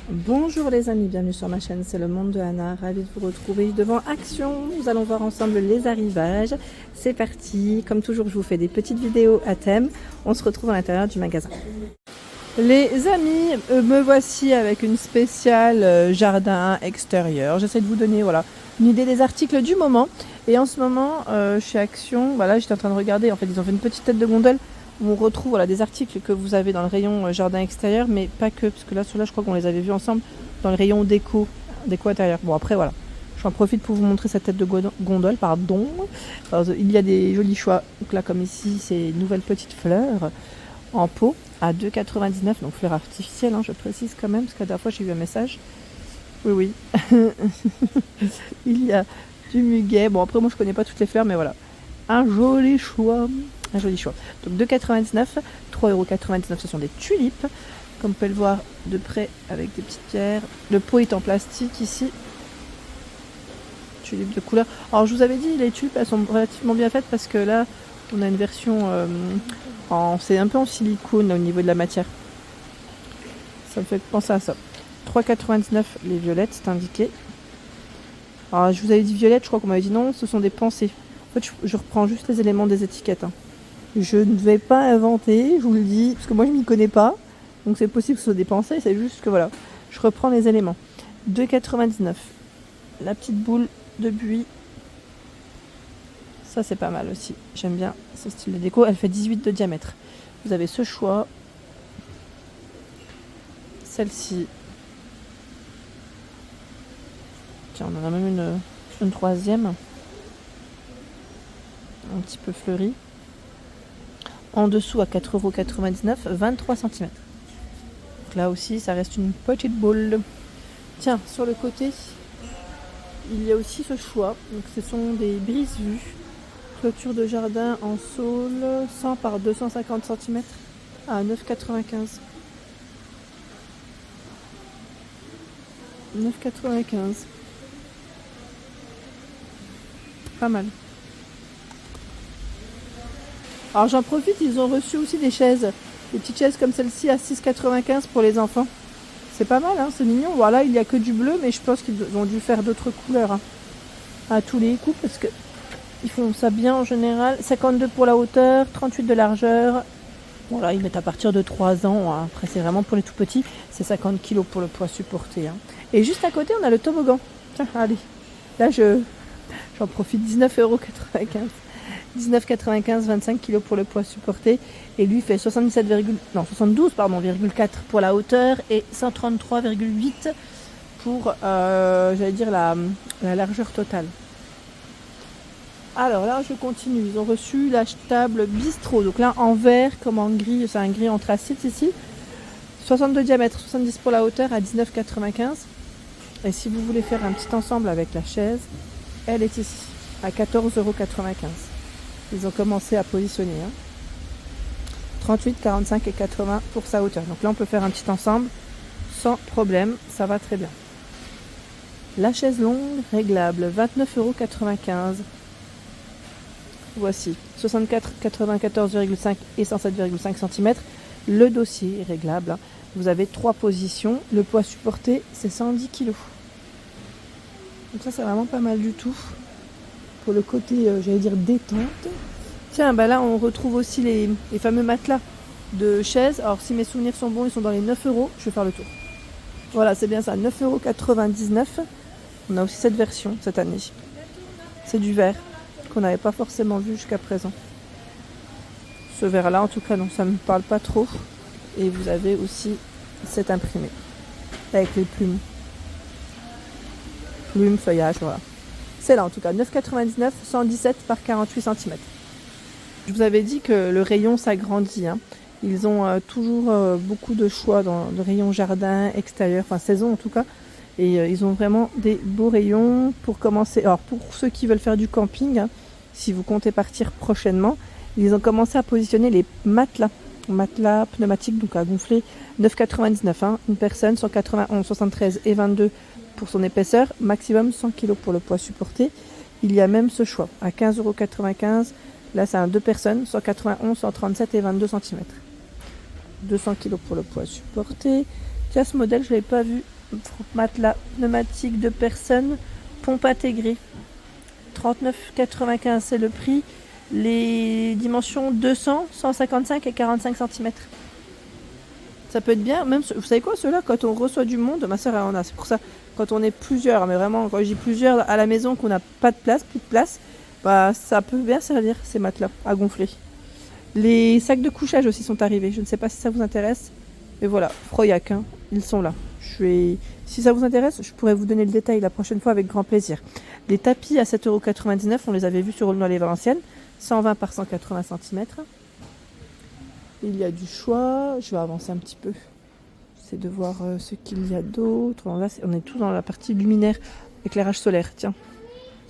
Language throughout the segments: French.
Bonjour les amis, bienvenue sur ma chaîne, c'est le monde de Anna, ravie de vous retrouver devant Action. Nous allons voir ensemble les arrivages. C'est parti, comme toujours je vous fais des petites vidéos à thème. On se retrouve à l'intérieur du magasin. Les amis, me voici avec une spéciale jardin extérieur. J'essaie de vous donner une idée des articles du moment. Et en ce moment, chez Action, j'étais en train de regarder, en fait ils ont fait une petite tête de gondole où on retrouve des articles que vous avez dans le rayon jardin extérieur, mais pas que, parce que là, ceux-là, je crois qu'on les avait vus ensemble dans le rayon déco intérieur. Bon, après, voilà. J'en profite pour vous montrer cette tête de gondole, pardon. Alors, il y a des jolis choix. Donc là, comme ici, c'est une nouvelle petite fleur en pot à 2,99 €. Donc, fleur artificielle, je précise quand même, parce que la dernière fois, j'ai eu un message. Oui, oui. Il y a du muguet. Bon, après, moi, je connais pas toutes les fleurs, mais voilà. Un joli choix. Un joli choix. Donc 2,99 €, 3,99 €, ce sont des tulipes. Comme vous pouvez le voir de près avec des petites pierres. Le pot est en plastique ici. Tulipes de couleur. Alors je vous avais dit, les tulipes elles sont relativement bien faites parce que là on a une version c'est un peu en silicone là, au niveau de la matière. Ça me fait penser à ça. 3,99 € les violettes, c'est indiqué. Alors je vous avais dit violettes, je crois qu'on m'avait dit non, ce sont des pensées. En fait je reprends juste les éléments des étiquettes. Je ne vais pas inventer, je vous le dis, parce que moi je m'y connais pas. Donc c'est possible que ce soit des pensées, c'est juste que je reprends les éléments. 2,99 €. La petite boule de buis. Ça c'est pas mal aussi. J'aime bien ce style de déco. Elle fait 18 de diamètre. Vous avez ce choix. Celle-ci. Tiens, on en a même une troisième. Un petit peu fleurie. En dessous à 4,99 €, 23 cm. Donc là aussi, ça reste une petite boule. Tiens, sur le côté, il y a aussi ce choix. Donc ce sont des brise-vues. Clôture de jardin en saule, 100 par 250 cm à 9,95 €. 9,95 €. Pas mal. Alors j'en profite, ils ont reçu aussi des chaises. Des petites chaises comme celle-ci à 6,95 € pour les enfants. C'est pas mal, c'est mignon. Voilà, il n'y a que du bleu, mais je pense qu'ils ont dû faire d'autres couleurs à tous les coups parce que ils font ça bien en général. 52 pour la hauteur, 38 de largeur. Voilà, ils mettent à partir de 3 ans. Après, c'est vraiment pour les tout petits. C'est 50 kg pour le poids supporté. Et juste à côté, on a le toboggan. Tiens, allez. Là, j'en profite, 19,95 €. 19,95 €, 25 kg pour le poids supporté. Et lui fait 72,4 pour la hauteur et 133,8 pour, la largeur totale. Alors là, je continue. Ils ont reçu la table bistrot. Donc là, en vert comme en gris. C'est un gris anthracite ici. 62 diamètres, 70 pour la hauteur à 19,95 €. Et si vous voulez faire un petit ensemble avec la chaise, elle est ici à 14,95 €. Ils ont commencé à positionner. 38, 45 et 80 pour sa hauteur. Donc là, on peut faire un petit ensemble sans problème. Ça va très bien. La chaise longue réglable, 29,95 €. Voici, 64, 94,5 et 107,5 cm. Le dossier est réglable. Vous avez 3 positions. Le poids supporté, c'est 110 kg. Donc ça, c'est vraiment pas mal du tout. Pour le côté, détente. Tiens, là, on retrouve aussi les fameux matelas de chaises. Alors, si mes souvenirs sont bons, ils sont dans les 9 €. Je vais faire le tour. Voilà, c'est bien ça, 9,99 €. On a aussi cette version cette année. C'est du verre qu'on n'avait pas forcément vu jusqu'à présent. Ce verre-là, en tout cas, non, ça ne me parle pas trop. Et vous avez aussi cet imprimé avec les plumes. Plumes, feuillage, voilà. C'est là en tout cas, 9,99 €, 117 par 48 cm. Je vous avais dit que le rayon s'agrandit. Ils ont toujours beaucoup de choix dans le rayon jardin, extérieur, enfin saison en tout cas. Et ils ont vraiment des beaux rayons pour commencer. Alors pour ceux qui veulent faire du camping, si vous comptez partir prochainement, ils ont commencé à positionner les matelas pneumatiques, donc à gonfler, 9,99 €. Une personne, 191, 73 et 22 pour son épaisseur, maximum 100 kg pour le poids supporté. Il y a même ce choix à 15,95 €. Là, c'est un 2 personnes, 191, 137 et 22 cm. 200 kg pour le poids supporté. Tiens, ce modèle, je ne l'avais pas vu Matelas pneumatique de personnes, pompe intégrée. 39,95 c'est le prix. Les dimensions 200, 155 et 45 cm. Ça peut être bien, même, vous savez quoi, ceux-là, quand on reçoit du monde, ma soeur elle en a, c'est pour ça, quand on est plusieurs, mais vraiment, quand je dis plusieurs à la maison, qu'on n'a pas de place, plus de place, bah ça peut bien servir, ces matelas, à gonfler. Les sacs de couchage aussi sont arrivés, je ne sais pas si ça vous intéresse, mais voilà, Froyac, hein, ils sont là. Si ça vous intéresse, je pourrais vous donner le détail la prochaine fois avec grand plaisir. Les tapis à 7,99 €, on les avait vus sur Aulnoy les Valenciennes, 120 par 180 cm. Il y a du choix, je vais avancer un petit peu. J'essaie de voir ce qu'il y a d'autre. Là, on est tout dans la partie luminaire, éclairage solaire, tiens.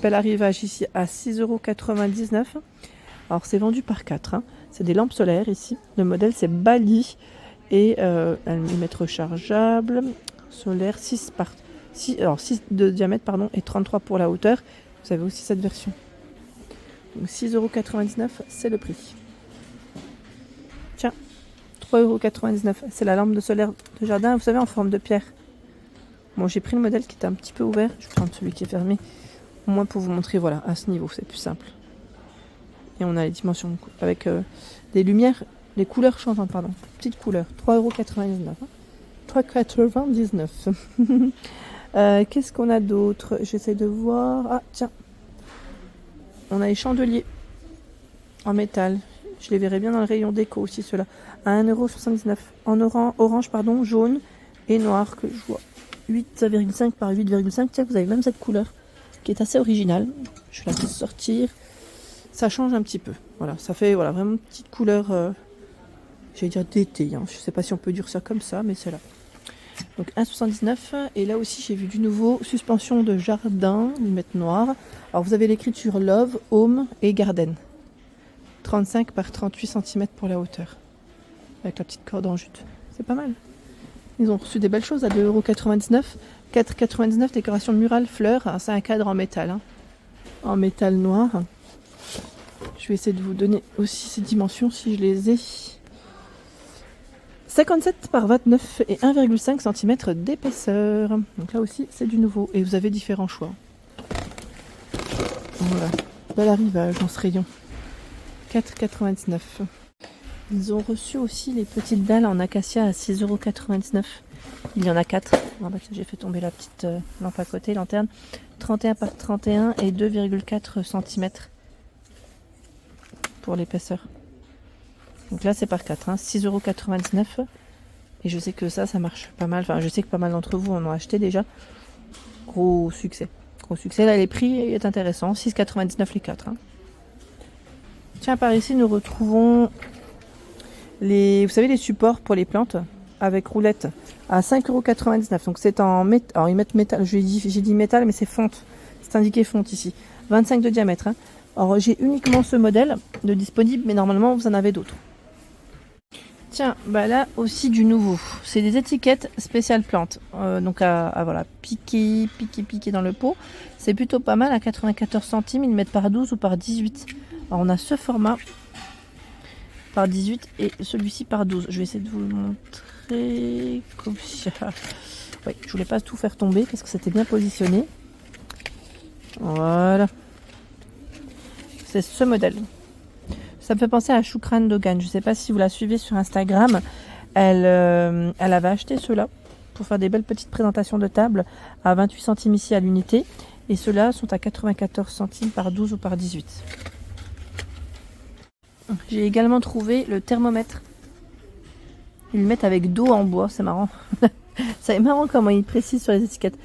Bel arrivage ici à 6,99 €. Alors c'est vendu par 4, hein. C'est des lampes solaires ici. Le modèle c'est Bali et 1 mm rechargeable, solaire 6 de diamètre pardon, et 33 pour la hauteur. Vous avez aussi cette version. Donc 6,99 € c'est le prix. Tiens, 3,99 €. C'est la lampe de solaire de jardin, vous savez, en forme de pierre. Bon, j'ai pris le modèle qui était un petit peu ouvert. Je vais prendre celui qui est fermé. Au moins pour vous montrer, voilà, à ce niveau, c'est plus simple. Et on a les dimensions avec des lumières, les couleurs chantantes, pardon. Petites couleurs, 3,99 €. 3,99 €. Qu'est-ce qu'on a d'autre? J'essaie de voir. Ah, tiens. On a les chandeliers en métal. Je les verrai bien dans le rayon déco aussi, ceux-là. À 1,79 €. En orange, pardon, jaune et noir que je vois. 8,5 par 8,5. Tiens, vous avez même cette couleur qui est assez originale. Je vais la sortir. Ça change un petit peu. Voilà, ça fait voilà, vraiment une petite couleur, j'allais dire d'été. Hein. Je ne sais pas si on peut dire ça comme ça, mais c'est là. Donc 1,79 €. Et là aussi, j'ai vu du nouveau. Suspension de jardin, limette noire. Alors vous avez l'écriture Love, Home et Garden. 35 par 38 cm pour la hauteur. Avec la petite corde en jute. C'est pas mal. Ils ont reçu des belles choses à 2,99 €. 4,99 € décoration murale fleurs. C'est un cadre en métal. Hein. En métal noir. Je vais essayer de vous donner aussi ces dimensions si je les ai. 57 par 29 et 1,5 cm d'épaisseur. Donc là aussi, c'est du nouveau. Et vous avez différents choix. Voilà. Bel arrivage dans ce rayon. 4,99 €. Ils ont reçu aussi les petites dalles en acacia à 6,99 €. Il y en a 4. Ah bah, j'ai fait tomber la petite lampe à côté, lanterne. 31 par 31 et 2,4 cm pour l'épaisseur. Donc là c'est par 4, hein, 6,99 €. Et je sais que ça marche pas mal. Enfin, je sais que pas mal d'entre vous en ont acheté déjà. Gros succès. Gros succès. Là, les prix est intéressant. 6,99 € les 4. Hein. Tiens, par ici, nous retrouvons vous savez, les supports pour les plantes avec roulette à 5,99 €. Donc c'est en métal. Alors ils mettent métal. J'ai dit métal, mais c'est fonte. C'est indiqué fonte ici. 25 de diamètre. Hein. Alors j'ai uniquement ce modèle de disponible, mais normalement vous en avez d'autres. Tiens, bah là aussi du nouveau. C'est des étiquettes spéciales plantes. Donc à voilà, piquer dans le pot. C'est plutôt pas mal à 94 centimes. Ils mettent par 12 ou par 18. Alors on a ce format par 18 et celui-ci par 12. Je vais essayer de vous le montrer comme ça. Oui, je voulais pas tout faire tomber parce que c'était bien positionné. Voilà. C'est ce modèle. Ça me fait penser à Choukran Dogan. Je ne sais pas si vous la suivez sur Instagram. Elle avait acheté ceux-là pour faire des belles petites présentations de table à 28 centimes ici à l'unité. Et ceux-là sont à 94 centimes par 12 ou par 18. J'ai également trouvé le thermomètre. Ils le mettent avec dos en bois, c'est marrant. C'est marrant comment ils précisent sur les étiquettes.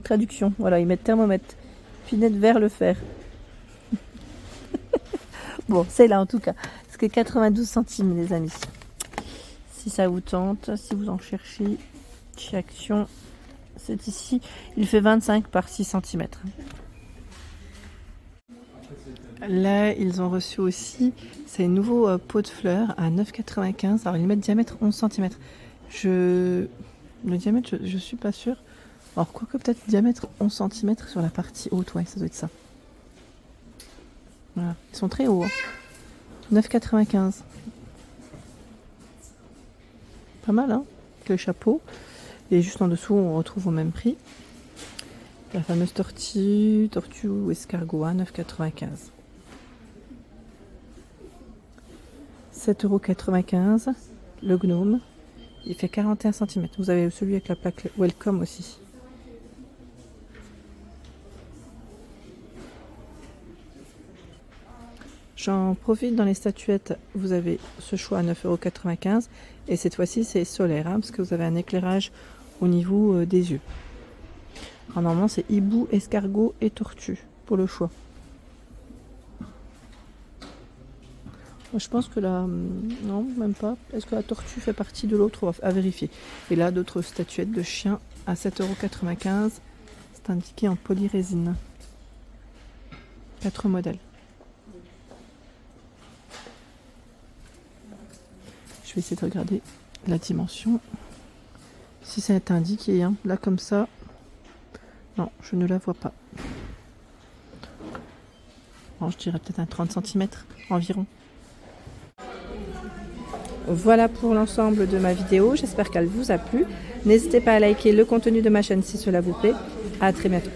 Traduction, voilà, ils mettent thermomètre. Pinette vers le fer. Bon, c'est là en tout cas. Parce que 92 centimes, les amis. Si ça vous tente, si vous en cherchez, chez Action, c'est ici. Il fait 25 par 6 cm. Là, ils ont reçu aussi ces nouveaux pots de fleurs à 9,95 €. Alors, ils mettent diamètre 11 cm. Le diamètre, je suis pas sûre. Alors, quoique peut-être diamètre 11 cm sur la partie haute. Ouais, ça doit être ça. Voilà. Ils sont très hauts. Hein. 9,95 €. Pas mal, hein, avec le chapeau. Et juste en dessous, on retrouve au même prix la fameuse tortue ou escargot à 9,95 €. 7,95 € le gnome. Il fait 41 cm. Vous avez celui avec la plaque Welcome aussi. J'en profite dans les statuettes, vous avez ce choix à 9,95 € et cette fois-ci c'est solaire hein, parce que vous avez un éclairage au niveau des yeux. Alors, normalement c'est hibou, escargot et tortue pour le choix. Je pense que là, non, même pas. Est-ce que la tortue fait partie de l'autre? À vérifier. Et là, d'autres statuettes de chiens à 7,95 €. C'est indiqué en polyrésine. 4 modèles. Je vais essayer de regarder la dimension. Si ça est indiqué, hein. Là comme ça, non, je ne la vois pas. Bon, je dirais peut-être un 30 cm environ. Voilà pour l'ensemble de ma vidéo, j'espère qu'elle vous a plu. N'hésitez pas à liker le contenu de ma chaîne si cela vous plaît. À très bientôt.